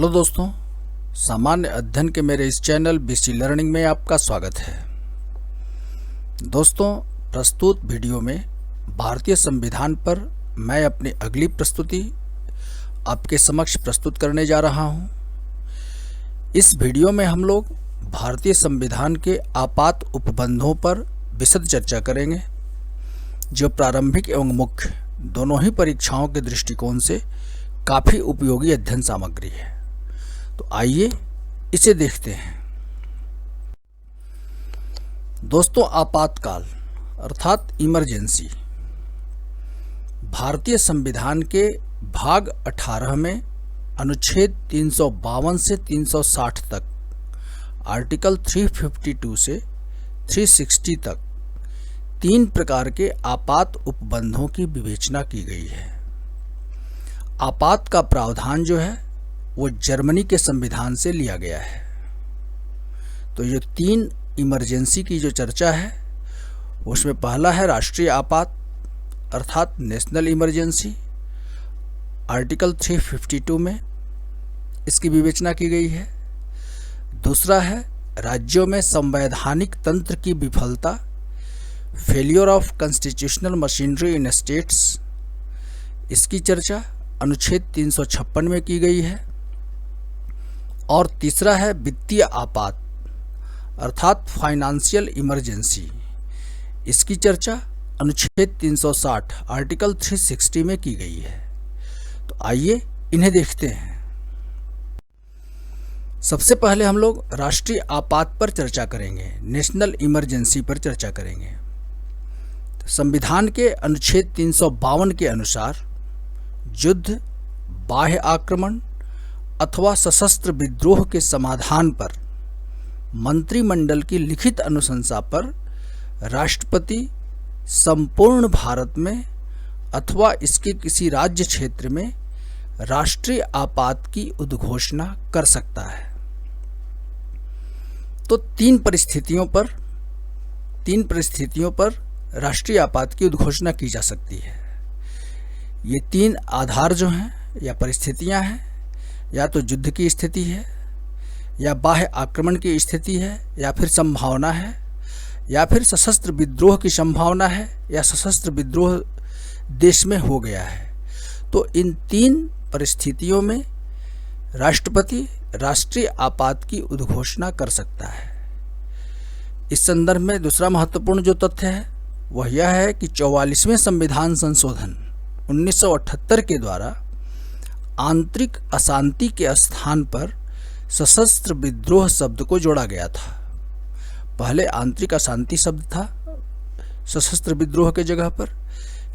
Hello दोस्तों, सामान्य अध्ययन के मेरे इस चैनल बीसी लर्निंग में आपका स्वागत है। दोस्तों, प्रस्तुत वीडियो में भारतीय संविधान पर मैं अपनी अगली प्रस्तुति आपके समक्ष प्रस्तुत करने जा रहा हूं। इस वीडियो में हम लोग भारतीय संविधान के आपात उपबंधों पर विशद चर्चा करेंगे, जो प्रारंभिक एवं मुख्य दोनों ही परीक्षाओं के दृष्टिकोण से काफ़ी उपयोगी अध्ययन सामग्री है। तो आइए इसे देखते हैं। दोस्तों, आपातकाल अर्थात इमरजेंसी भारतीय संविधान के भाग 18 में अनुच्छेद 352 से 360 तक, आर्टिकल 352 से 360 तक 3 प्रकार के आपात उपबंधों की विवेचना की गई है। आपात का प्रावधान जो है वो जर्मनी के संविधान से लिया गया है। तो ये 3 इमरजेंसी की जो चर्चा है उसमें पहला है राष्ट्रीय आपात अर्थात नेशनल इमरजेंसी, आर्टिकल 352 में इसकी विवेचना की गई है। दूसरा है राज्यों में संवैधानिक तंत्र की विफलता, failure of constitutional machinery in states, इसकी चर्चा अनुच्छेद 356 में की गई है। और तीसरा है वित्तीय आपात अर्थात फाइनेंशियल इमरजेंसी, इसकी चर्चा अनुच्छेद 360 आर्टिकल 360 में की गई है। तो आइए इन्हें देखते हैं। सबसे पहले हम लोग राष्ट्रीय आपात पर चर्चा करेंगे, नेशनल इमरजेंसी पर चर्चा करेंगे। तो संविधान के अनुच्छेद 352 के अनुसार युद्ध, बाह्य आक्रमण अथवा सशस्त्र विद्रोह के समाधान पर मंत्रिमंडल की लिखित अनुशंसा पर राष्ट्रपति संपूर्ण भारत में अथवा इसके किसी राज्य क्षेत्र में राष्ट्रीय आपात की उद्घोषणा कर सकता है। तो 3 परिस्थितियों पर राष्ट्रीय आपात की उद्घोषणा की जा सकती है। ये 3 आधार जो हैं या परिस्थितियां हैं, या तो युद्ध की स्थिति है, या बाह्य आक्रमण की स्थिति है, या फिर संभावना है, या फिर सशस्त्र विद्रोह की संभावना है, या सशस्त्र विद्रोह देश में हो गया है। तो इन 3 परिस्थितियों में राष्ट्रपति राष्ट्रीय आपात की उद्घोषणा कर सकता है। इस संदर्भ में दूसरा महत्वपूर्ण जो तथ्य है वह यह है कि 44वें संविधान संशोधन 1978 के द्वारा आंतरिक अशांति के स्थान पर सशस्त्र विद्रोह शब्द को जोड़ा गया था। पहले आंतरिक अशांति शब्द था सशस्त्र विद्रोह के जगह पर,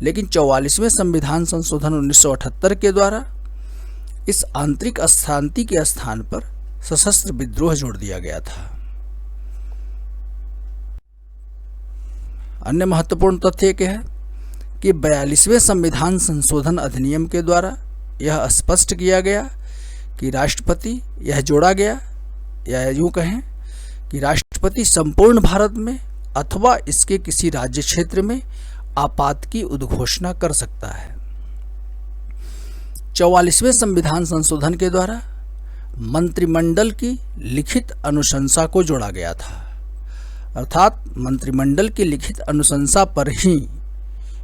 लेकिन 44वें संविधान संशोधन 1978 के द्वारा इस आंतरिक अशांति के स्थान पर सशस्त्र विद्रोह जोड़ दिया गया था। अन्य महत्वपूर्ण तथ्य क्या है कि 42वें संविधान संशोधन अधिनियम के द्वारा यह स्पष्ट किया गया कि राष्ट्रपति, यह जोड़ा गया या यूँ कहें कि राष्ट्रपति संपूर्ण भारत में अथवा इसके किसी राज्य क्षेत्र में आपात की उद्घोषणा कर सकता है। 44वें संविधान संशोधन के द्वारा मंत्रिमंडल की लिखित अनुशंसा को जोड़ा गया था, अर्थात मंत्रिमंडल की लिखित अनुशंसा पर ही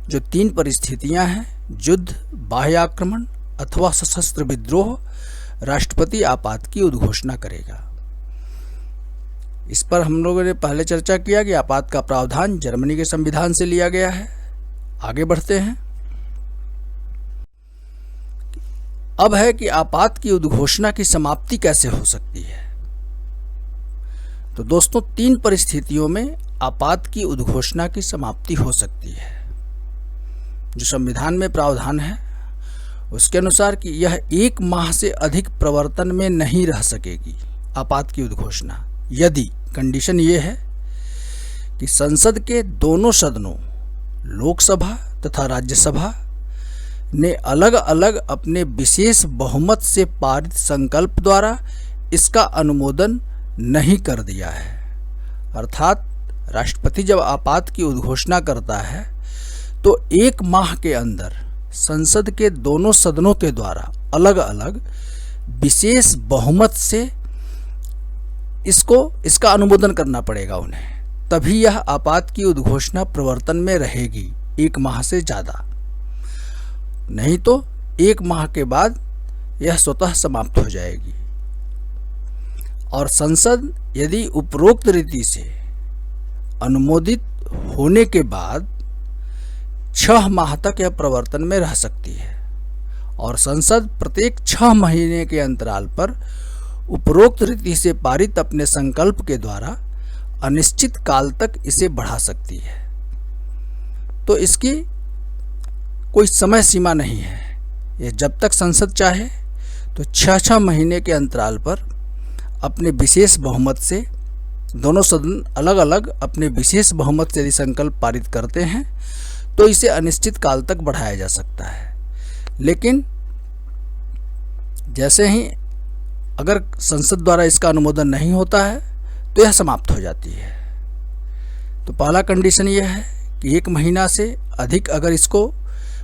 जो 3 परिस्थितियां हैं, युद्ध, बाह्य आक्रमण अथवा सशस्त्र विद्रोह, राष्ट्रपति आपात की उद्घोषणा करेगा। इस पर हम लोगों ने पहले चर्चा किया कि आपात का प्रावधान जर्मनी के संविधान से लिया गया है। आगे बढ़ते हैं। अब है कि आपात की उद्घोषणा की समाप्ति कैसे हो सकती है। तो दोस्तों, 3 परिस्थितियों में आपात की उद्घोषणा की समाप्ति हो सकती है। जो संविधान में प्रावधान है उसके अनुसार कि यह 1 माह से अधिक प्रवर्तन में नहीं रह सकेगी आपात की उद्घोषणा, यदि कंडीशन ये है कि संसद के दोनों सदनों, लोकसभा तथा राज्यसभा ने अलग अलग अपने विशेष बहुमत से पारित संकल्प द्वारा इसका अनुमोदन नहीं कर दिया है। अर्थात राष्ट्रपति जब आपात की उद्घोषणा करता है तो 1 माह के अंदर संसद के दोनों सदनों के द्वारा अलग अलग विशेष बहुमत से इसका अनुमोदन करना पड़ेगा उन्हें, तभी यह आपात की उद्घोषणा प्रवर्तन में रहेगी 1 माह से ज़्यादा। नहीं तो 1 माह के बाद यह स्वतः समाप्त हो जाएगी। और संसद यदि उपरोक्त रीति से अनुमोदित होने के बाद 6 माह तक यह प्रवर्तन में रह सकती है, और संसद प्रत्येक 6 महीने के अंतराल पर उपरोक्त रीति से पारित अपने संकल्प के द्वारा अनिश्चित काल तक इसे बढ़ा सकती है। तो इसकी कोई समय सीमा नहीं है, यह जब तक संसद चाहे तो 6-6 महीने के अंतराल पर अपने विशेष बहुमत से, दोनों सदन अलग अलग अपने विशेष बहुमत से यदि संकल्प पारित करते हैं तो इसे अनिश्चित काल तक बढ़ाया जा सकता है। लेकिन जैसे ही अगर संसद द्वारा इसका अनुमोदन नहीं होता है तो यह समाप्त हो जाती है। तो पहला कंडीशन यह है कि 1 महीना से अधिक अगर इसको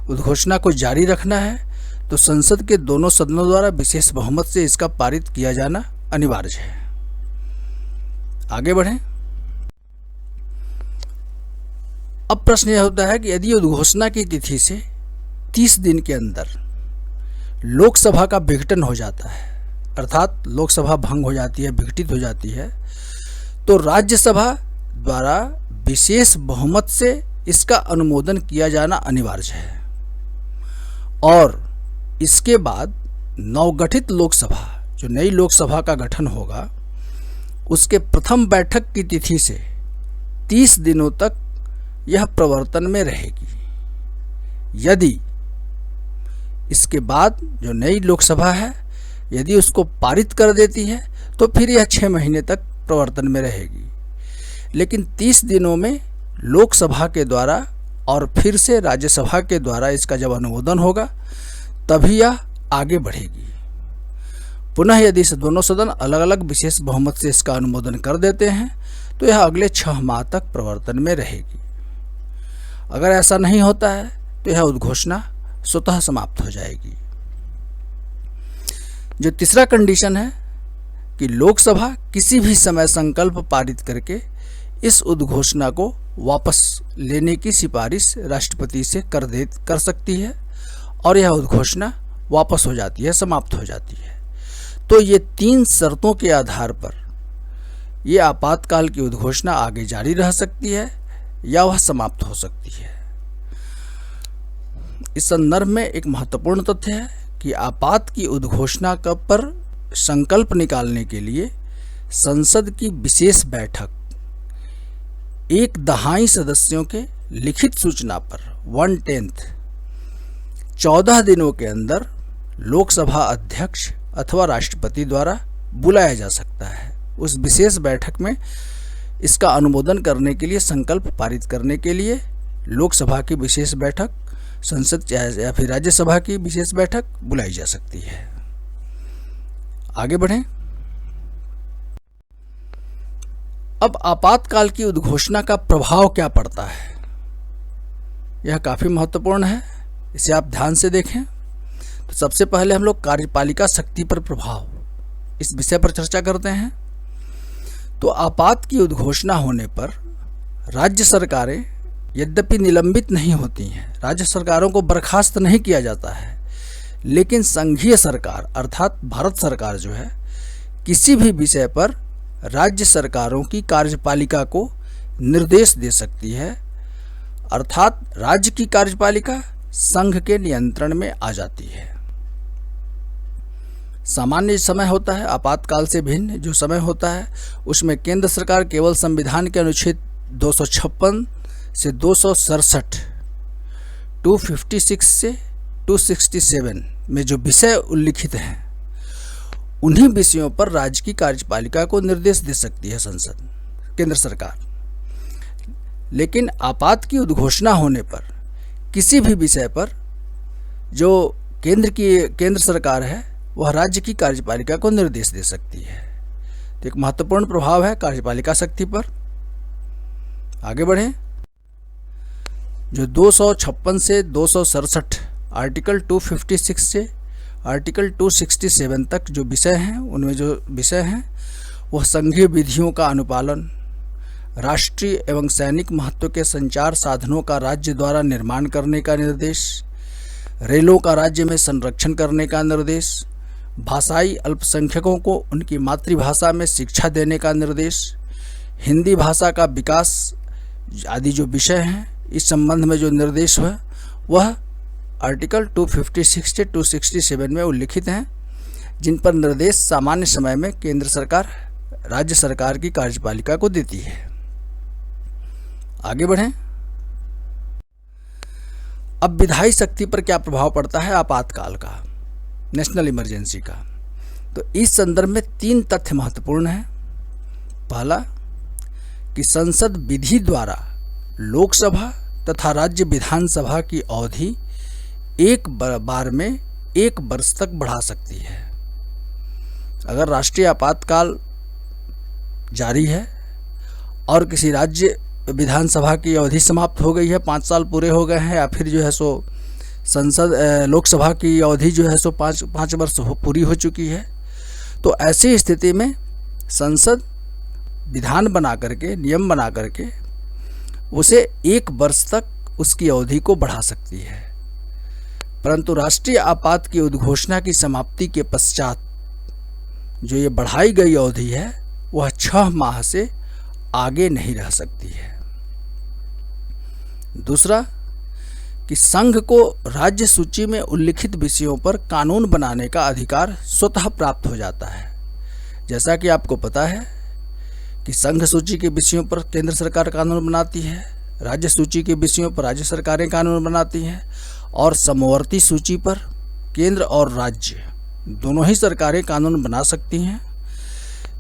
उद्घोषणा को जारी रखना है तो संसद के दोनों सदनों द्वारा विशेष बहुमत से इसका पारित किया जाना अनिवार्य है। आगे बढ़ें। अब प्रश्न यह होता है कि यदि उद्घोषणा की तिथि से 30 दिन के अंदर लोकसभा का विघटन हो जाता है, अर्थात लोकसभा भंग हो जाती है, विघटित हो जाती है, तो राज्यसभा द्वारा विशेष बहुमत से इसका अनुमोदन किया जाना अनिवार्य है। और इसके बाद नवगठित लोकसभा, जो नई लोकसभा का गठन होगा, उसके प्रथम बैठक की तिथि से 30 दिनों तक यह प्रवर्तन में रहेगी। यदि इसके बाद जो नई लोकसभा है यदि उसको पारित कर देती है तो फिर यह 6 महीने तक प्रवर्तन में रहेगी। लेकिन 30 दिनों में लोकसभा के द्वारा और फिर से राज्यसभा के द्वारा इसका जब अनुमोदन होगा तभी यह आगे बढ़ेगी। पुनः यदि दोनों सदन अलग अलग विशेष बहुमत से इसका अनुमोदन कर देते हैं तो यह अगले 6 माह तक प्रवर्तन में रहेगी। अगर ऐसा नहीं होता है तो यह उद्घोषणा स्वतः समाप्त हो जाएगी। जो तीसरा कंडीशन है कि लोकसभा किसी भी समय संकल्प पारित करके इस उद्घोषणा को वापस लेने की सिफारिश राष्ट्रपति से कर सकती है और यह उद्घोषणा वापस हो जाती है, समाप्त हो जाती है। तो ये 3 शर्तों के आधार पर यह आपातकाल की उद्घोषणा आगे जारी रह सकती है या वह समाप्त हो सकती है। इस संदर्भ में एक महत्वपूर्ण तथ्य है कि आपात की उद्घोषणा पर संकल्प निकालने के लिए संसद की विशेष बैठक 1/2 सदस्यों के लिखित सूचना पर 1/10 14 दिनों के अंदर लोकसभा अध्यक्ष अथवा राष्ट्रपति द्वारा बुलाया जा सकता है। उस विशेष बैठक में इसका अनुमोदन करने के लिए, संकल्प पारित करने के लिए लोकसभा की विशेष बैठक, संसद या फिर राज्यसभा की विशेष बैठक बुलाई जा सकती है। आगे बढ़ें। अब आपातकाल की उद्घोषणा का प्रभाव क्या पड़ता है, यह काफी महत्वपूर्ण है, इसे आप ध्यान से देखें। तो सबसे पहले हम लोग कार्यपालिका शक्ति पर प्रभाव, इस विषय पर चर्चा करते हैं। तो आपात की उद्घोषणा होने पर राज्य सरकारें यद्यपि निलंबित नहीं होती हैं, राज्य सरकारों को बर्खास्त नहीं किया जाता है, लेकिन संघीय सरकार अर्थात भारत सरकार जो है किसी भी विषय पर राज्य सरकारों की कार्यपालिका को निर्देश दे सकती है, अर्थात राज्य की कार्यपालिका संघ के नियंत्रण में आ जाती है। सामान्य समय होता है, आपातकाल से भिन्न जो समय होता है उसमें केंद्र सरकार केवल संविधान के अनुच्छेद 256 से 267, 256 से 267 में जो विषय उल्लिखित हैं उन्हीं विषयों पर राज्य की कार्यपालिका को निर्देश दे सकती है संसद, केंद्र सरकार। लेकिन आपात की उद्घोषणा होने पर किसी भी विषय पर जो केंद्र सरकार है वह राज्य की कार्यपालिका को निर्देश दे सकती है। तो एक महत्वपूर्ण प्रभाव है कार्यपालिका शक्ति पर। आगे बढ़ें। जो 256 से 267 आर्टिकल 256 से आर्टिकल 267 तक जो विषय हैं, उनमें जो विषय हैं वह संघीय विधियों का अनुपालन, राष्ट्रीय एवं सैनिक महत्व के संचार साधनों का राज्य द्वारा निर्माण करने का निर्देश, रेलों का राज्य में संरक्षण करने का निर्देश, भाषाई अल्पसंख्यकों को उनकी मातृभाषा में शिक्षा देने का निर्देश, हिंदी भाषा का विकास आदि जो विषय हैं, इस संबंध में जो निर्देश है वह आर्टिकल 256 से 267 में उल्लिखित हैं, जिन पर निर्देश सामान्य समय में केंद्र सरकार राज्य सरकार की कार्यपालिका को देती है। आगे बढ़ें। अब विधायी शक्ति पर क्या प्रभाव पड़ता है आपातकाल का, नेशनल इमरजेंसी का। तो इस संदर्भ में 3 तथ्य महत्वपूर्ण हैं। पहला कि संसद विधि द्वारा लोकसभा तथा राज्य विधानसभा की अवधि एक बार में 1 वर्ष तक बढ़ा सकती है। अगर राष्ट्रीय आपातकाल जारी है और किसी राज्य विधानसभा की अवधि समाप्त हो गई है, 5 साल पूरे हो गए हैं, या फिर जो है सो लोकसभा की अवधि जो है सो 5 वर्ष पूरी हो चुकी है, तो ऐसी स्थिति में संसद विधान बना करके, नियम बना करके उसे 1 वर्ष तक उसकी अवधि को बढ़ा सकती है। परंतु राष्ट्रीय आपात की उद्घोषणा की समाप्ति के पश्चात जो ये बढ़ाई गई अवधि है वह 6 माह से आगे नहीं रह सकती है। दूसरा कि संघ को राज्य सूची में उल्लिखित विषयों पर कानून बनाने का अधिकार स्वतः प्राप्त हो जाता है। जैसा कि आपको पता है कि संघ सूची के विषयों पर केंद्र सरकार कानून बनाती है, राज्य सूची के विषयों पर राज्य सरकारें कानून बनाती हैं, और समवर्ती सूची पर केंद्र और राज्य दोनों ही सरकारें कानून बना सकती हैं।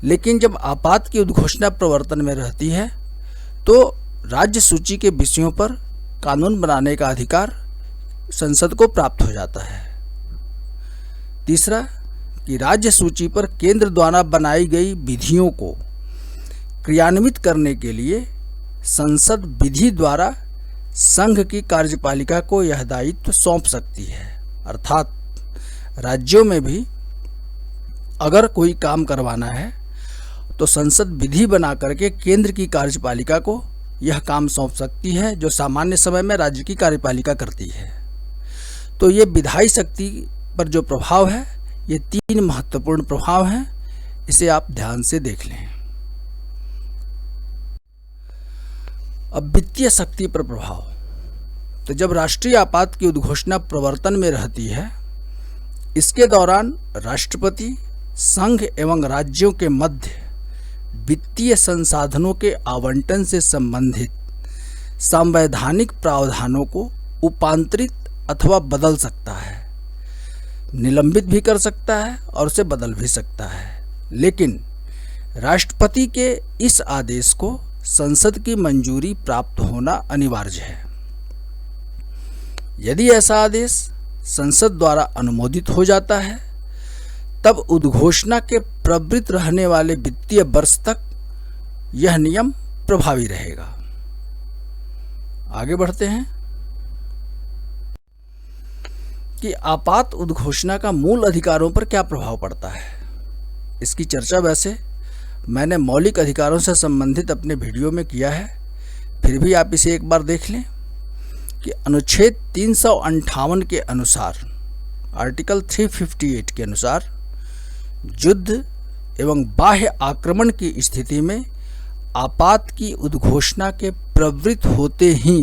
लेकिन जब आपात की उद्घोषणा प्रवर्तन में रहती है तो राज्य सूची के विषयों पर कानून बनाने का अधिकार संसद को प्राप्त हो जाता है। तीसरा कि राज्य सूची पर केंद्र द्वारा बनाई गई विधियों को क्रियान्वित करने के लिए संसद विधि द्वारा संघ की कार्यपालिका को यह दायित्व सौंप सकती है। अर्थात राज्यों में भी अगर कोई काम करवाना है तो संसद विधि बना करके केंद्र की कार्यपालिका को यह काम सौंप सकती है, जो सामान्य समय में राज्य की कार्यपालिका करती है। तो ये विधायी शक्ति पर जो प्रभाव है, ये 3 महत्वपूर्ण प्रभाव हैं, इसे आप ध्यान से देख लें। अब वित्तीय शक्ति पर प्रभाव। तो जब राष्ट्रीय आपात की उद्घोषणा प्रवर्तन में रहती है, इसके दौरान राष्ट्रपति संघ एवं राज्यों के मध्य वित्तीय संसाधनों के आवंटन से संबंधित संवैधानिक प्रावधानों को उपांतरित अथवा बदल सकता है, निलंबित भी कर सकता है और उसे बदल भी सकता है। लेकिन राष्ट्रपति के इस आदेश को संसद की मंजूरी प्राप्त होना अनिवार्य है। यदि ऐसा आदेश संसद द्वारा अनुमोदित हो जाता है, तब उद्घोषणा के प्रवृत्त रहने वाले वित्तीय वर्ष तक यह नियम प्रभावी रहेगा। आगे बढ़ते हैं कि आपात उद्घोषणा का मूल अधिकारों पर क्या प्रभाव पड़ता है। इसकी चर्चा वैसे मैंने मौलिक अधिकारों से संबंधित अपने वीडियो में किया है, फिर भी आप इसे एक बार देख लें कि अनुच्छेद 358 के अनुसार, आर्टिकल 358 के अनुसार युद्ध एवं बाह्य आक्रमण की स्थिति में आपात की उद्घोषणा के प्रवृत्त होते ही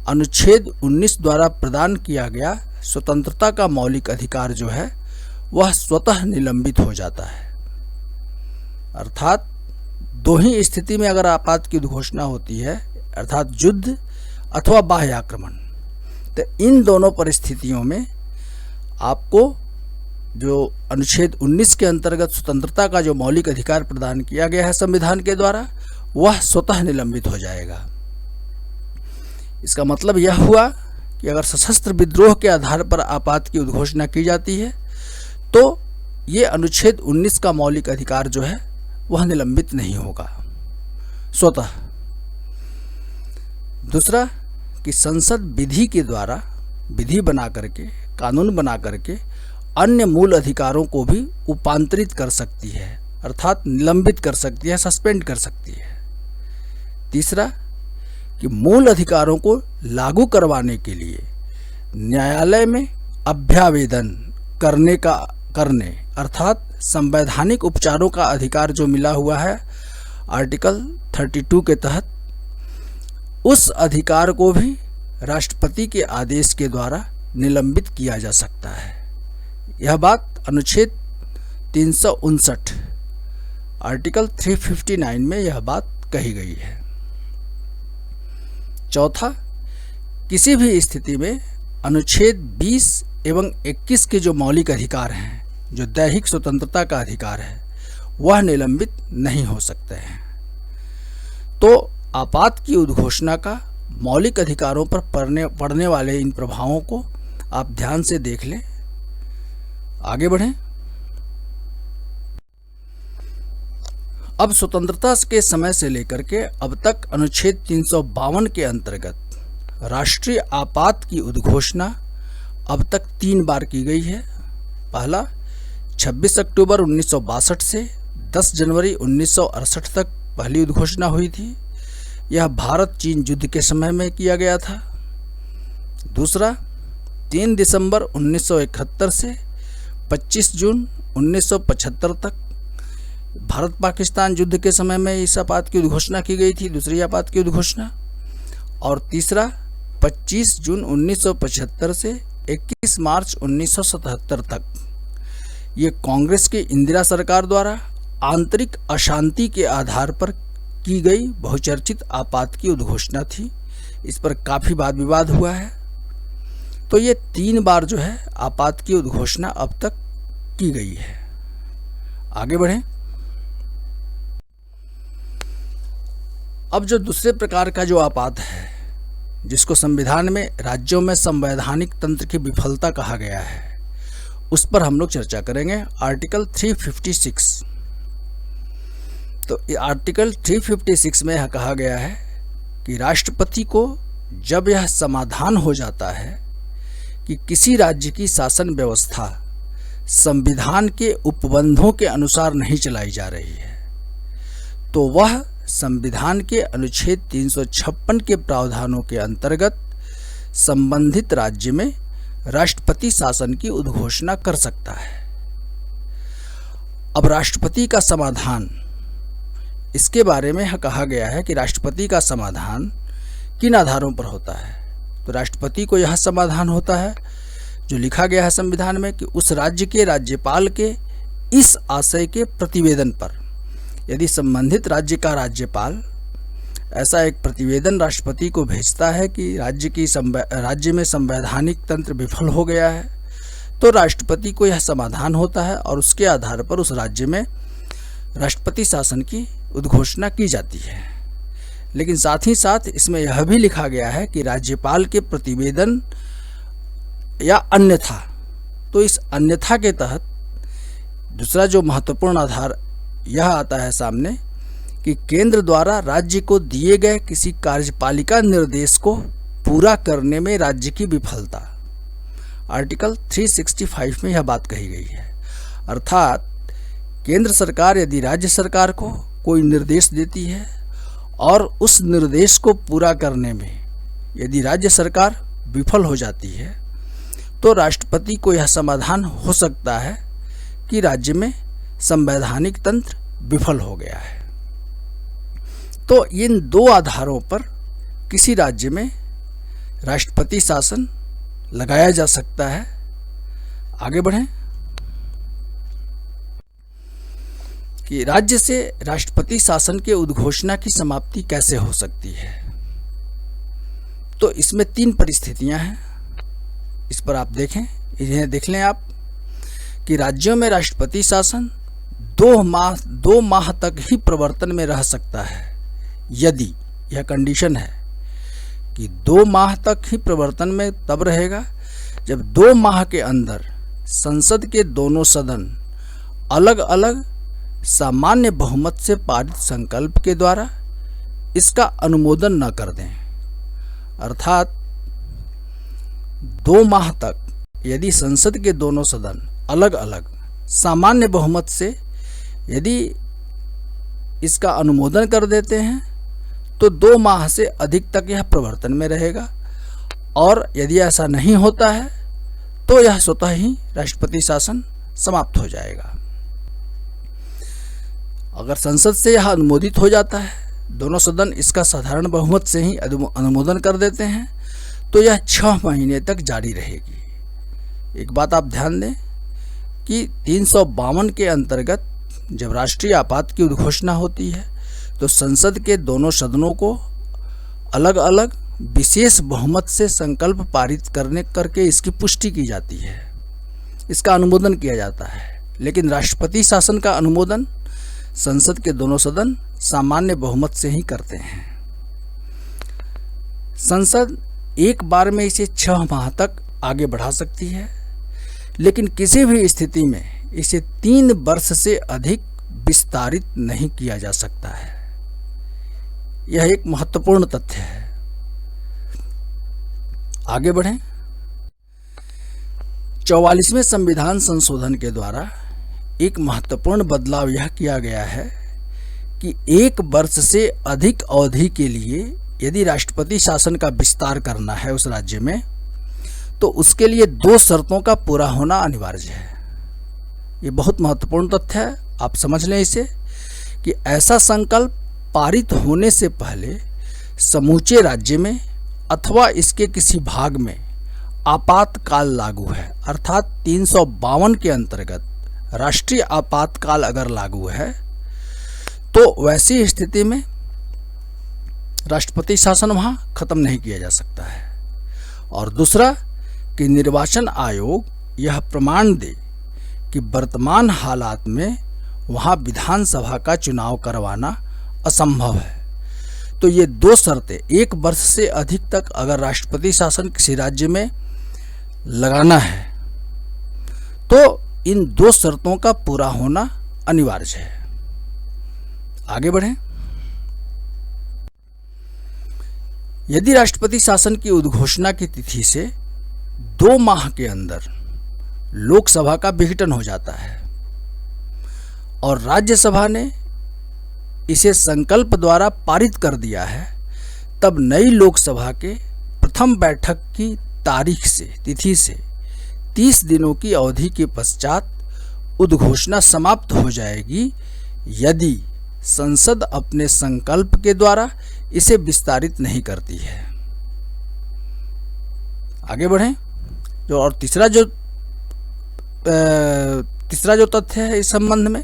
अनुच्छेद 19 द्वारा प्रदान किया गया स्वतंत्रता का मौलिक अधिकार जो है वह स्वतः निलंबित हो जाता है। अर्थात 2 ही स्थिति में अगर आपात की उद्घोषणा होती है, अर्थात युद्ध अथवा बाह्य आक्रमण, तो इन दोनों परिस्थितियों में आपको जो अनुच्छेद 19 के अंतर्गत स्वतंत्रता का जो मौलिक अधिकार प्रदान किया गया है संविधान के द्वारा, वह स्वतः निलंबित हो जाएगा। इसका मतलब यह हुआ कि अगर सशस्त्र विद्रोह के आधार पर आपात की उद्घोषणा की जाती है तो ये अनुच्छेद 19 का मौलिक अधिकार जो है वह निलंबित नहीं होगा स्वतः। दूसरा कि संसद विधि के द्वारा, विधि बना करके, कानून बना करके अन्य मूल अधिकारों को भी उपांतरित कर सकती है, अर्थात निलंबित कर सकती है, सस्पेंड कर सकती है। तीसरा कि मूल अधिकारों को लागू करवाने के लिए न्यायालय में अभ्यावेदन करने अर्थात संवैधानिक उपचारों का अधिकार जो मिला हुआ है आर्टिकल 32 के तहत, उस अधिकार को भी राष्ट्रपति के आदेश के द्वारा निलंबित किया जा सकता है। यह बात अनुच्छेद 359 आर्टिकल 359 में यह बात कही गई है। चौथा, किसी भी स्थिति में अनुच्छेद 20 एवं 21 के जो मौलिक अधिकार हैं, जो दैहिक स्वतंत्रता का अधिकार है, वह निलंबित नहीं हो सकते हैं। तो आपात की उद्घोषणा का मौलिक अधिकारों पर पड़ने वाले इन प्रभावों को आप ध्यान से देख लें। आगे बढ़ें। अब स्वतंत्रता के समय से लेकर के अब तक अनुच्छेद 352 के अंतर्गत राष्ट्रीय आपात की उद्घोषणा अब तक 3 बार की गई है। पहला 26 अक्टूबर 1962 से 10 जनवरी 1968 तक पहली उद्घोषणा हुई थी। यह भारत चीन युद्ध के समय में किया गया था। दूसरा 3 दिसंबर 1971 से 25 जून 1975 तक भारत पाकिस्तान युद्ध के समय में इस आपात की उद्घोषणा की गई थी, दूसरी आपात की उद्घोषणा। और तीसरा 25 जून 1975 से 21 मार्च 1977 तक ये कांग्रेस की इंदिरा सरकार द्वारा आंतरिक अशांति के आधार पर की गई बहुचर्चित आपात की उद्घोषणा थी। इस पर काफ़ी वाद विवाद हुआ है। तो ये 3 बार जो है आपात की उद्घोषणा अब तक की गई है। आगे बढ़ें। अब जो दूसरे प्रकार का जो आपात है, जिसको संविधान में राज्यों में संवैधानिक तंत्र की विफलता कहा गया है, उस पर हम लोग चर्चा करेंगे। आर्टिकल 356। तो आर्टिकल 356 में यह कहा गया है कि राष्ट्रपति को जब यह समाधान हो जाता है कि किसी राज्य की शासन व्यवस्था संविधान के उपबंधों के अनुसार नहीं चलाई जा रही है, तो वह संविधान के अनुच्छेद 356 के प्रावधानों के अंतर्गत संबंधित राज्य में राष्ट्रपति शासन की उद्घोषणा कर सकता है। अब राष्ट्रपति का समाधान, इसके बारे में यह कहा गया है कि राष्ट्रपति का समाधान किन आधारों पर होता है। तो राष्ट्रपति को यह समाधान होता है जो लिखा गया है संविधान में कि उस राज्य के राज्यपाल के इस आशय के प्रतिवेदन पर, यदि संबंधित राज्य का राज्यपाल ऐसा एक प्रतिवेदन राष्ट्रपति को भेजता है कि राज्य में संवैधानिक तंत्र विफल हो गया है, तो राष्ट्रपति को यह समाधान होता है और उसके आधार पर उस राज्य में राष्ट्रपति शासन की उद्घोषणा की जाती है। लेकिन साथ ही साथ इसमें यह भी लिखा गया है कि राज्यपाल के प्रतिवेदन या अन्यथा, तो इस अन्यथा के तहत दूसरा जो महत्वपूर्ण आधार यह आता है सामने कि केंद्र द्वारा राज्य को दिए गए किसी कार्यपालिका निर्देश को पूरा करने में राज्य की विफलता। आर्टिकल 365 में यह बात कही गई है। अर्थात केंद्र सरकार यदि राज्य सरकार को कोई निर्देश देती है और उस निर्देश को पूरा करने में यदि राज्य सरकार विफल हो जाती है, तो राष्ट्रपति को यह समाधान हो सकता है कि राज्य में संवैधानिक तंत्र विफल हो गया है। तो इन 2 आधारों पर किसी राज्य में राष्ट्रपति शासन लगाया जा सकता है। आगे बढ़ें कि राज्य से राष्ट्रपति शासन के उद्घोषणा की समाप्ति कैसे हो सकती है। तो इसमें 3 परिस्थितियां हैं। इस पर आप देखें, इन्हें देख लें आप कि राज्यों में राष्ट्रपति शासन 2 माह तक ही प्रवर्तन में रह सकता है, यदि यह कंडीशन है कि 2 माह तक ही प्रवर्तन में तब रहेगा जब 2 माह के अंदर संसद के दोनों सदन अलग अलग सामान्य बहुमत से पारित संकल्प के द्वारा इसका अनुमोदन न कर दें। अर्थात 2 माह तक यदि संसद के दोनों सदन अलग अलग सामान्य बहुमत से यदि इसका अनुमोदन कर देते हैं तो 2 माह से अधिक तक यह प्रवर्तन में रहेगा, और यदि ऐसा नहीं होता है तो यह स्वतः ही राष्ट्रपति शासन समाप्त हो जाएगा। अगर संसद से यह अनुमोदित हो जाता है, दोनों सदन इसका साधारण बहुमत से ही अनुमोदन कर देते हैं, तो यह 6 महीने तक जारी रहेगी। एक बात आप ध्यान दें कि 352 के अंतर्गत जब राष्ट्रीय आपात की उद्घोषणा होती है तो संसद के दोनों सदनों को अलग अलग विशेष बहुमत से संकल्प पारित करके इसकी पुष्टि की जाती है, इसका अनुमोदन किया जाता है। लेकिन राष्ट्रपति शासन का अनुमोदन संसद के दोनों सदन सामान्य बहुमत से ही करते हैं। संसद एक बार में इसे 6 माह तक आगे बढ़ा सकती है, लेकिन किसी भी स्थिति में इसे 3 वर्ष से अधिक विस्तारित नहीं किया जा सकता है। यह एक महत्वपूर्ण तथ्य है। आगे बढ़ें। 44वें संविधान संशोधन के द्वारा एक महत्वपूर्ण बदलाव यह किया गया है कि 1 वर्ष से अधिक अवधि के लिए यदि राष्ट्रपति शासन का विस्तार करना है उस राज्य में, तो उसके लिए 2 शर्तों का पूरा होना अनिवार्य है। ये बहुत महत्वपूर्ण तथ्य है, आप समझ लें इसे, कि ऐसा संकल्प पारित होने से पहले समूचे राज्य में अथवा इसके किसी भाग में आपातकाल लागू है, अर्थात 352 के अंतर्गत राष्ट्रीय आपातकाल अगर लागू है तो वैसी स्थिति में राष्ट्रपति शासन वहां खत्म नहीं किया जा सकता है। और दूसरा कि निर्वाचन आयोग यह प्रमाण दे कि वर्तमान हालात में वहां विधानसभा का चुनाव करवाना असंभव है। तो ये 2 शर्तें 1 वर्ष से अधिक तक अगर राष्ट्रपति शासन किसी राज्य में लगाना है तो इन 2 शर्तों का पूरा होना अनिवार्य है। आगे बढ़ें। यदि राष्ट्रपति शासन की उद्घोषणा की तिथि से 2 माह के अंदर लोकसभा का विघटन हो जाता है और राज्यसभा ने इसे संकल्प द्वारा पारित कर दिया है, तब नई लोकसभा के प्रथम बैठक की तारीख से तिथि से 30 दिनों की अवधि के पश्चात उद्घोषणा समाप्त हो जाएगी यदि संसद अपने संकल्प के द्वारा इसे विस्तारित नहीं करती है। आगे बढ़ें। तीसरा जो तथ्य है इस संबंध में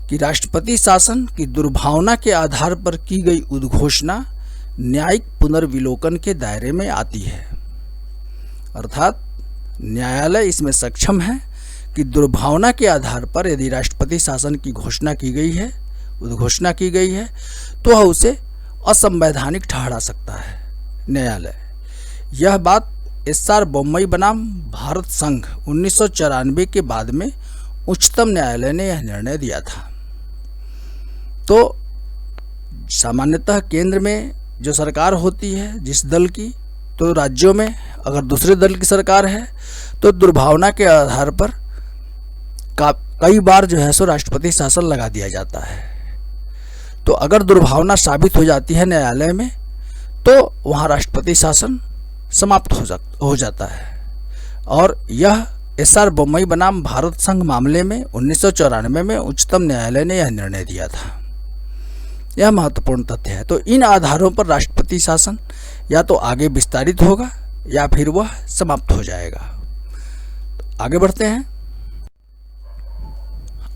कि राष्ट्रपति शासन की दुर्भावना के आधार पर की गई उद्घोषणा न्यायिक पुनर्विलोकन के दायरे में आती है, अर्थात न्यायालय इसमें सक्षम है कि दुर्भावना के आधार पर यदि राष्ट्रपति शासन की घोषणा की गई है, उद्घोषणा की गई है, तो वह उसे असंवैधानिक ठहरा सकता है न्यायालय। यह बात SR बोम्मई बनाम भारत संघ 1994 के बाद में उच्चतम न्यायालय ने यह निर्णय दिया था। तो सामान्यतः केंद्र में जो सरकार होती है जिस दल की, तो राज्यों में अगर दूसरे दल की सरकार है तो दुर्भावना के आधार पर कई बार जो है सो राष्ट्रपति शासन लगा दिया जाता है। तो अगर दुर्भावना साबित हो जाती है न्यायालय में तो वहाँ राष्ट्रपति शासन समाप्त हो जाता है। और यह SR बोम्मई बनाम भारत संघ मामले में 1994 में उच्चतम न्यायालय ने यह निर्णय दिया था। यह महत्वपूर्ण तथ्य है। तो इन आधारों पर राष्ट्रपति शासन या तो आगे विस्तारित होगा या फिर वह समाप्त हो जाएगा। तो आगे बढ़ते हैं।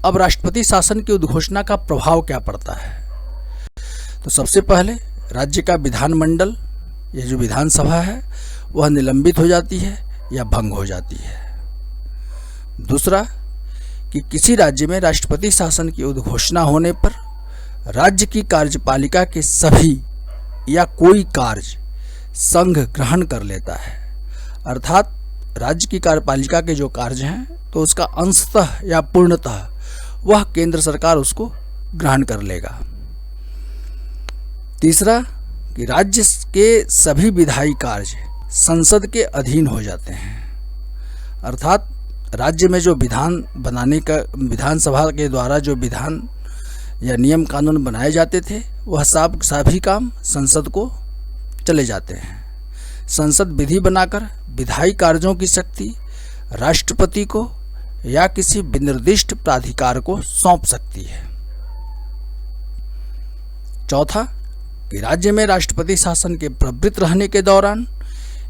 अब राष्ट्रपति शासन की उद्घोषणा का प्रभाव क्या पड़ता है? तो सबसे पहले राज्य का विधानमंडल, यह जो विधानसभा है, वह निलंबित हो जाती है या भंग हो जाती है। दूसरा कि किसी राज्य में राष्ट्रपति शासन की उद्घोषणा होने पर राज्य की कार्यपालिका के सभी या कोई कार्य संघ ग्रहण कर लेता है, अर्थात राज्य की कार्यपालिका के जो कार्य हैं तो उसका अंशतः या पूर्णतः वह केंद्र सरकार उसको ग्रहण कर लेगा। तीसरा कि राज्य के सभी विधायी कार्य संसद के अधीन हो जाते हैं, अर्थात राज्य में जो विधान बनाने का, विधानसभा के द्वारा जो विधान या नियम कानून बनाए जाते थे वह सभी काम संसद को चले जाते हैं। संसद विधि बनाकर विधायी कार्यों की शक्ति राष्ट्रपति को या किसी विनिर्दिष्ट प्राधिकार को सौंप सकती है। चौथा, कि राज्य में राष्ट्रपति शासन के प्रवृत्त रहने के दौरान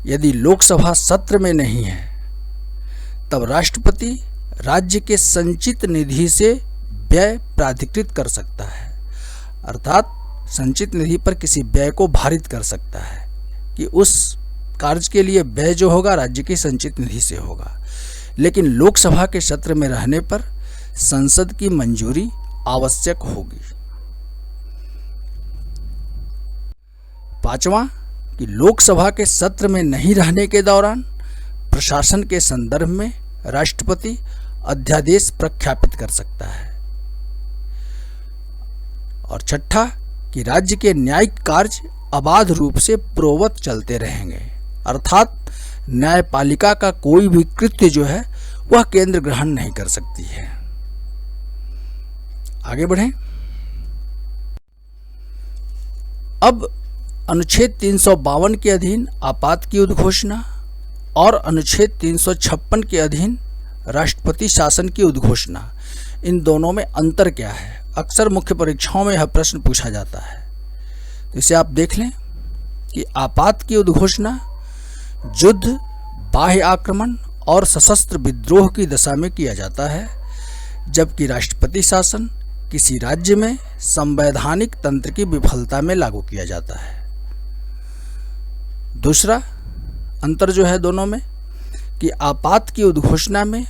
यदि लोकसभा सत्र में नहीं है तब राष्ट्रपति राज्य के संचित निधि से व्यय प्राधिकृत कर सकता है, अर्थात संचित निधि पर किसी व्यय को भारित कर सकता है कि उस कार्य के लिए व्यय जो होगा राज्य की संचित निधि से होगा। लेकिन लोकसभा के सत्र में रहने पर संसद की मंजूरी आवश्यक होगी। पांचवा, कि लोकसभा के सत्र में नहीं रहने के दौरान प्रशासन के संदर्भ में राष्ट्रपति अध्यादेश प्रख्यापित कर सकता है। और छठा, कि राज्य के न्यायिक कार्य अबाध रूप से पूर्ववत चलते रहेंगे, अर्थात न्यायपालिका का कोई भी कृत्य जो है वह केंद्र ग्रहण नहीं कर सकती है। आगे बढ़ें। अब अनुच्छेद 352 के अधीन आपात की उद्घोषणा और अनुच्छेद 356 के अधीन राष्ट्रपति शासन की उद्घोषणा, इन दोनों में अंतर क्या है? अक्सर मुख्य परीक्षाओं में यह प्रश्न पूछा जाता है, तो इसे आप देख लें कि आपात की उद्घोषणा युद्ध, बाह्य आक्रमण और सशस्त्र विद्रोह की दशा में किया जाता है, जबकि राष्ट्रपति शासन किसी राज्य में संवैधानिक तंत्र की विफलता में लागू किया जाता है। दूसरा अंतर जो है दोनों में कि आपात की उद्घोषणा में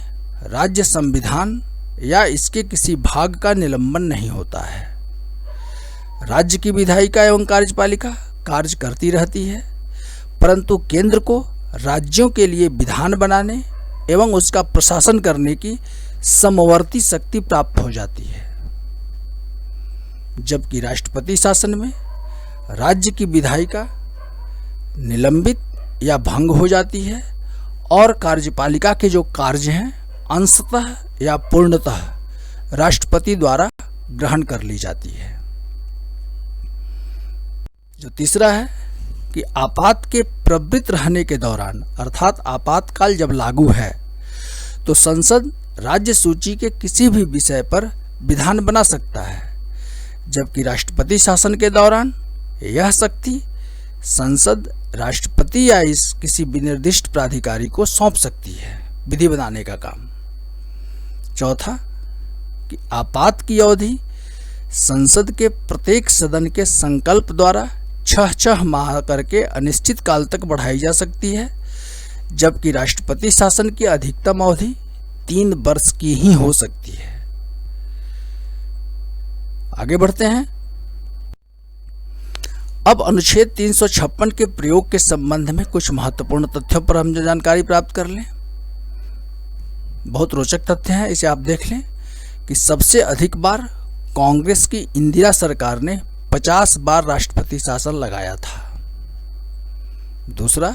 राज्य संविधान या इसके किसी भाग का निलंबन नहीं होता है। राज्य की विधायिका एवं कार्यपालिका कार्य करती रहती है, परंतु केंद्र को राज्यों के लिए विधान बनाने एवं उसका प्रशासन करने की समवर्ती शक्ति प्राप्त हो जाती है, जबकि राष्ट्रपति शासन में राज्य की विधायिका निलंबित या भंग हो जाती है और कार्यपालिका के जो कार्य हैं अंशतः या पूर्णतः राष्ट्रपति द्वारा ग्रहण कर ली जाती है। जो तीसरा है कि आपात के प्रवृत्त रहने के दौरान, अर्थात आपातकाल जब लागू है तो संसद राज्य सूची के किसी भी विषय पर विधान बना सकता है, जबकि राष्ट्रपति शासन के दौरान यह शक्ति संसद राष्ट्रपति या इस किसी विनिर्दिष्ट प्राधिकारी को सौंप सकती है विधि बनाने का काम। चौथा, कि आपात की अवधि संसद के प्रत्येक सदन के संकल्प द्वारा 6 माह करके अनिश्चित काल तक बढ़ाई जा सकती है, जबकि राष्ट्रपति शासन की अधिकतम अवधि 3 वर्ष की ही हो सकती है। आगे बढ़ते हैं। अब अनुच्छेद 356 के प्रयोग के संबंध में कुछ महत्वपूर्ण तथ्यों पर हम जानकारी प्राप्त कर लें। बहुत रोचक तथ्य हैं, इसे आप देख लें कि सबसे अधिक बार कांग्रेस की इंदिरा सरकार ने 50 बार राष्ट्रपति शासन लगाया था। दूसरा,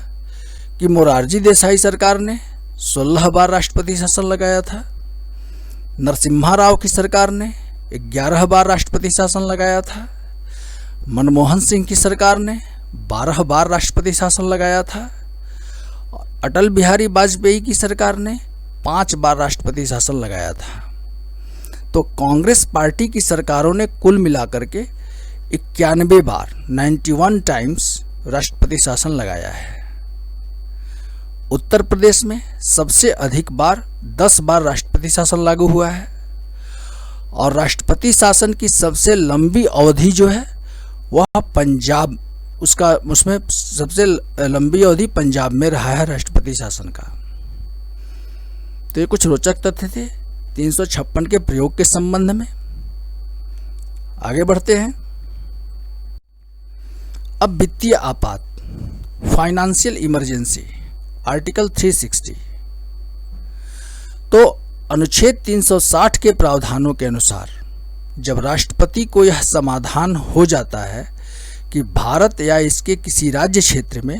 कि मोरारजी देसाई सरकार ने 16 बार राष्ट्रपति शासन लगाया था। नरसिम्हा राव की सरकार ने 11 बार राष्ट्रपति शासन लगाया था। मनमोहन सिंह की सरकार ने 12 बार राष्ट्रपति शासन लगाया था। अटल बिहारी वाजपेयी की सरकार ने 5 बार राष्ट्रपति शासन लगाया था। तो कांग्रेस पार्टी की सरकारों ने कुल मिलाकर के 91 बार 91 टाइम्स राष्ट्रपति शासन लगाया है। उत्तर प्रदेश में सबसे अधिक बार 10 बार राष्ट्रपति शासन लागू हुआ है और राष्ट्रपति शासन की सबसे लंबी अवधि जो है वह पंजाब, उसमें सबसे लंबी अवधि पंजाब में रहा है राष्ट्रपति शासन का। तो ये कुछ रोचक तथ्य थे 356 के प्रयोग के संबंध में। आगे बढ़ते हैं। अब वित्तीय आपात, फाइनेंशियल इमरजेंसी, आर्टिकल 360। तो अनुच्छेद 360 के प्रावधानों के अनुसार जब राष्ट्रपति को यह समाधान हो जाता है कि भारत या इसके किसी राज्य क्षेत्र में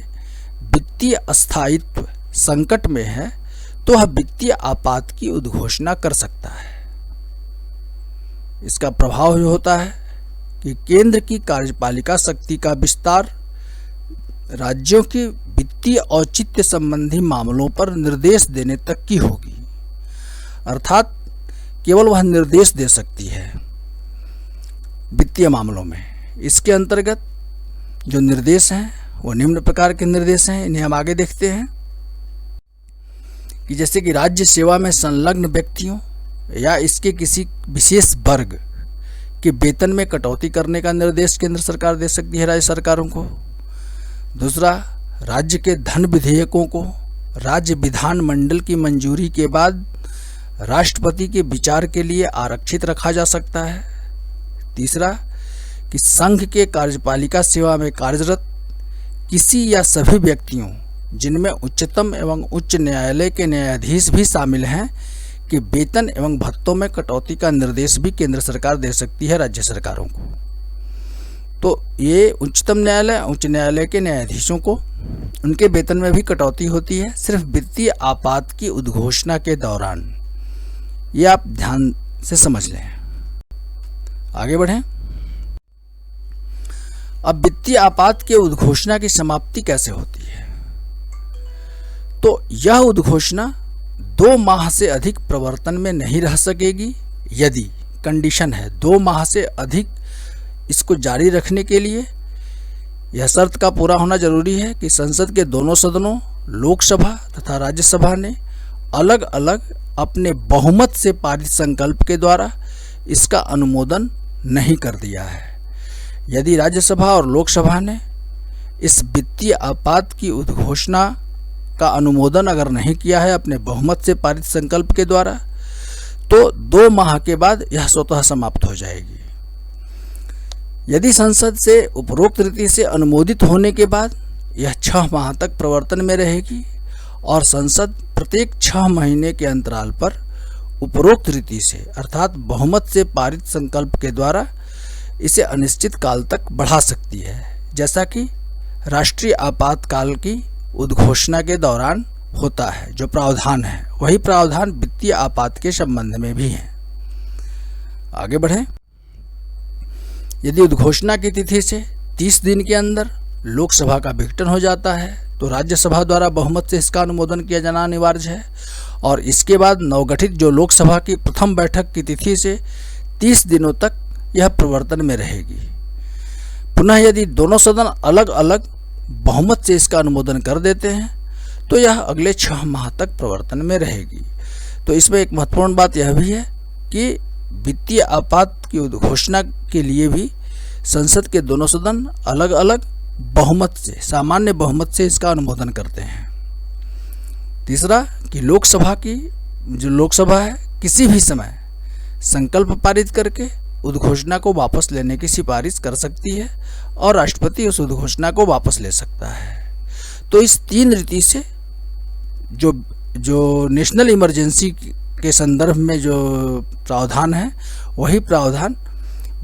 वित्तीय अस्थायित्व संकट में है, तो वह वित्तीय आपात की उद्घोषणा कर सकता है। इसका प्रभाव ये होता है कि केंद्र की कार्यपालिका शक्ति का विस्तार राज्यों की वित्तीय औचित्य संबंधी मामलों पर निर्देश देने तक की होगी, अर्थात केवल वह निर्देश दे सकती है वित्तीय मामलों में। इसके अंतर्गत जो निर्देश हैं वो निम्न प्रकार के निर्देश हैं, इन्हें हम आगे देखते हैं कि जैसे कि राज्य सेवा में संलग्न व्यक्तियों या इसके किसी विशेष वर्ग के वेतन में कटौती करने का निर्देश केंद्र सरकार दे सकती है राज्य सरकारों को। दूसरा, राज्य के धन विधेयकों को राज्य विधानमंडल की मंजूरी के बाद राष्ट्रपति के विचार के लिए आरक्षित रखा जा सकता है। तीसरा, कि संघ के कार्यपालिका सेवा में कार्यरत किसी या सभी व्यक्तियों जिनमें उच्चतम एवं उच्च न्यायालय के न्यायाधीश भी शामिल हैं कि वेतन एवं भत्तों में कटौती का निर्देश भी केंद्र सरकार दे सकती है राज्य सरकारों को। तो ये उच्चतम न्यायालय, उच्च न्यायालय के न्यायाधीशों को उनके वेतन में भी कटौती होती है सिर्फ वित्तीय आपात की उद्घोषणा के दौरान। ये आप ध्यान से समझ लें। आगे बढ़ें। अब वित्तीय आपात के उद्घोषणा की समाप्ति कैसे होती है? तो यह उद्घोषणा 2 माह से अधिक प्रवर्तन में नहीं रह सकेगी यदि कंडीशन है 2 माह से अधिक इसको जारी रखने के लिए यह शर्त का पूरा होना जरूरी है कि संसद के दोनों सदनों लोकसभा तथा राज्यसभा ने अलग अलग अपने बहुमत से पारित संकल्प के द्वारा इसका अनुमोदन नहीं कर दिया है। यदि राज्यसभा और लोकसभा ने इस वित्तीय आपात की उद्घोषणा का अनुमोदन अगर नहीं किया है अपने बहुमत से पारित संकल्प के द्वारा, तो 2 माह के बाद यह स्वतः समाप्त हो जाएगी। यदि संसद से उपरोक्त रीति से अनुमोदित होने के बाद यह 6 माह तक प्रवर्तन में रहेगी और संसद प्रत्येक 6 महीने के अंतराल पर उपरोक्त रीति से अर्थात बहुमत से पारित संकल्प के द्वारा इसे अनिश्चित काल तक बढ़ा सकती है, जैसा कि राष्ट्रीय आपातकाल की उद्घोषणा के दौरान होता है। जो प्रावधान है वही प्रावधान वित्तीय आपात के संबंध में भी है। आगे बढ़ें। यदि उद्घोषणा की तिथि से 30 दिन के अंदर लोकसभा का विघटन हो जाता है तो राज्यसभा द्वारा बहुमत से इसका अनुमोदन किया जाना अनिवार्य है और इसके बाद नवगठित जो लोकसभा की प्रथम बैठक की तिथि से 30 दिनों तक यह प्रवर्तन में रहेगी। पुनः यदि दोनों सदन अलग अलग बहुमत से इसका अनुमोदन कर देते हैं तो यह अगले 6 माह तक प्रवर्तन में रहेगी। तो इसमें एक महत्वपूर्ण बात यह भी है कि वित्तीय आपात की उद्घोषणा के लिए भी संसद के दोनों सदन अलग अलग बहुमत से, सामान्य बहुमत से इसका अनुमोदन करते हैं। तीसरा, कि लोकसभा है किसी भी समय संकल्प पारित करके उद्घोषणा को वापस लेने की सिफारिश कर सकती है और राष्ट्रपति उस उद्घोषणा को वापस ले सकता है। तो इस 3 रीति से जो नेशनल इमरजेंसी के संदर्भ में जो प्रावधान है वही प्रावधान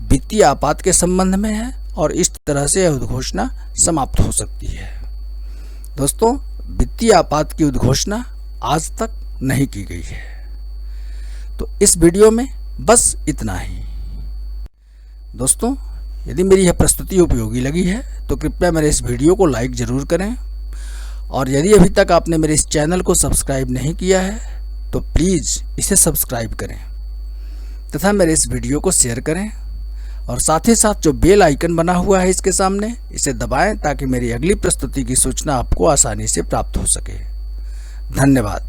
वित्तीय आपात के संबंध में है और इस तरह से यह उद्घोषणा समाप्त हो सकती है। दोस्तों, वित्तीय आपात की उद्घोषणा आज तक नहीं की गई है। तो इस वीडियो में बस इतना ही। दोस्तों, यदि मेरी यह प्रस्तुति उपयोगी लगी है तो कृपया मेरे इस वीडियो को लाइक ज़रूर करें और यदि अभी तक आपने मेरे इस चैनल को सब्सक्राइब नहीं किया है तो प्लीज़ इसे सब्सक्राइब करें तथा मेरे इस वीडियो को शेयर करें और साथ ही साथ जो बेल आइकन बना हुआ है इसके सामने इसे दबाएं ताकि मेरी अगली प्रस्तुति की सूचना आपको आसानी से प्राप्त हो सके। धन्यवाद।